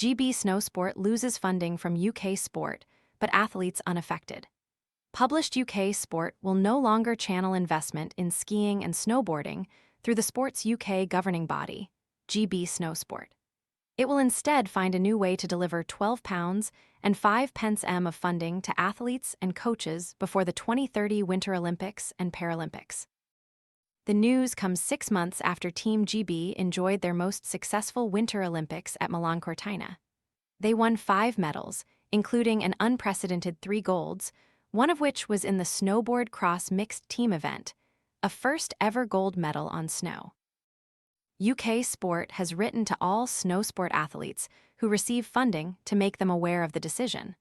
GB Snowsport loses funding from UK Sport, but athletes unaffected. Published UK Sport will no longer channel investment in skiing and snowboarding through the sport's UK governing body, GB Snowsport. It will instead find a new way to deliver £12 and 5 pence M of funding to athletes and coaches before the 2030 Winter Olympics and Paralympics. The news comes 6 months after Team GB enjoyed their most successful Winter Olympics at Milan-Cortina. They won 5 medals, including an unprecedented 3 golds, one of which was in the snowboard cross mixed team event, a first-ever gold medal on snow. UK Sport has written to all Snowsport athletes who receive funding to make them aware of the decision,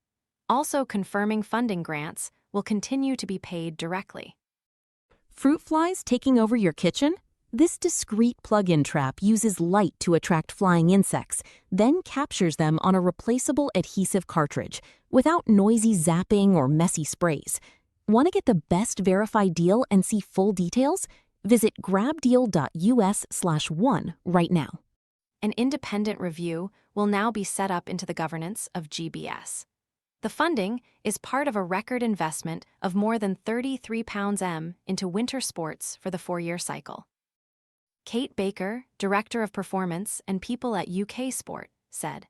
also confirming funding grants will continue to be paid directly. Fruit flies taking over your kitchen? This discreet plug-in trap uses light to attract flying insects, then captures them on a replaceable adhesive cartridge, without noisy zapping or messy sprays. Want to get the best verified deal and see full details? Visit grabdeal.us/one right now. An independent review will now be set up into the governance of GBS. The funding is part of a record investment of more than £33 M into winter sports for the 4-year cycle. Kate Baker, Director of Performance and People at UK Sport, said,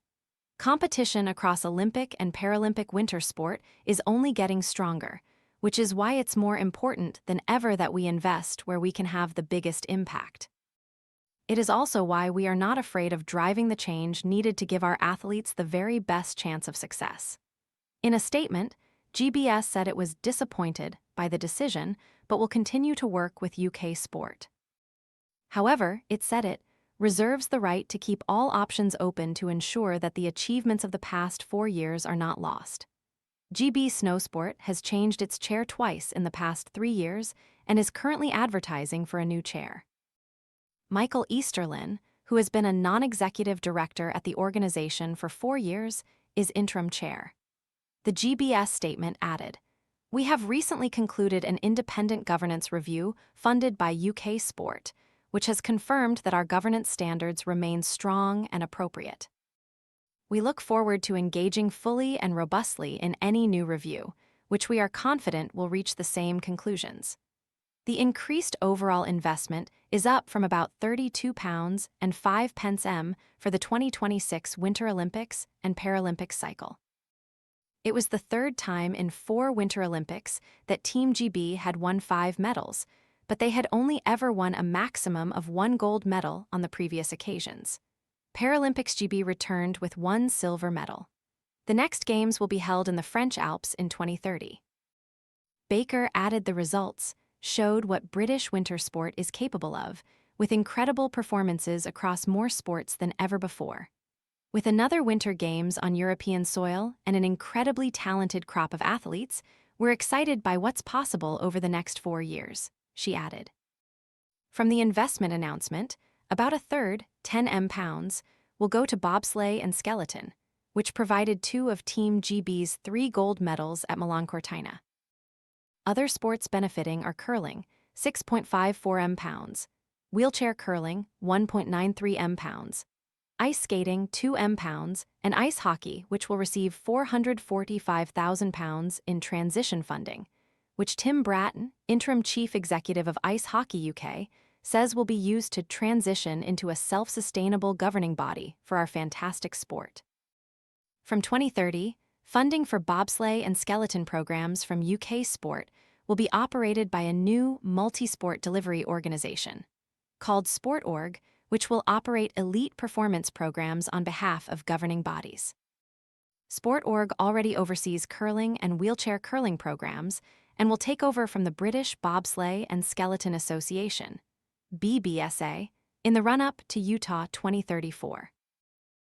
"Competition across Olympic and Paralympic winter sport is only getting stronger, which is why it's more important than ever that we invest where we can have the biggest impact. It is also why we are not afraid of driving the change needed to give our athletes the very best chance of success." In a statement, GBS said it was disappointed by the decision but will continue to work with UK Sport. However, it said it reserves the right to keep all options open to ensure that the achievements of the past 4 years are not lost. GB Snowsport has changed its chair twice in the past 3 years and is currently advertising for a new chair. Michael Easterlin, who has been a non-executive director at the organization for 4 years, is interim chair. The GBS statement added, "We have recently concluded an independent governance review funded by UK Sport, which has confirmed that our governance standards remain strong and appropriate. We look forward to engaging fully and robustly in any new review, which we are confident will reach the same conclusions." The increased overall investment is up from about £32 and 5 pence M for the 2026 Winter Olympics and Paralympics cycle. It was the 3rd time in 4 Winter Olympics that Team GB had won 5 medals, but they had only ever won a maximum of 1 gold medal on the previous occasions. Paralympics GB returned with 1 silver medal. The next games will be held in the French Alps in 2030. Baker added the results showed what British winter sport is capable of, with incredible performances across more sports than ever before. With another Winter Games on European soil and an incredibly talented crop of athletes, we're excited by what's possible over the next 4 years, she added. From the investment announcement, about a third, £10 M, will go to bobsleigh and skeleton, which provided 2 of Team GB's 3 gold medals at Milan-Cortina. Other sports benefiting are curling, £6.54 M, wheelchair curling, £1.93 M, ice skating, £2 M, and ice hockey, which will receive £445,000 in transition funding, which Tim Bratton, Interim Chief Executive of Ice Hockey UK, says will be used to transition into a self-sustainable governing body for our fantastic sport. From 2030, funding for bobsleigh and skeleton programs from UK Sport will be operated by a new multi-sport delivery organization called Sport.org, which will operate elite performance programs on behalf of governing bodies. Sport.org already oversees curling and wheelchair curling programs and will take over from the British Bobsleigh and Skeleton Association, BBSA, in the run-up to Utah 2034.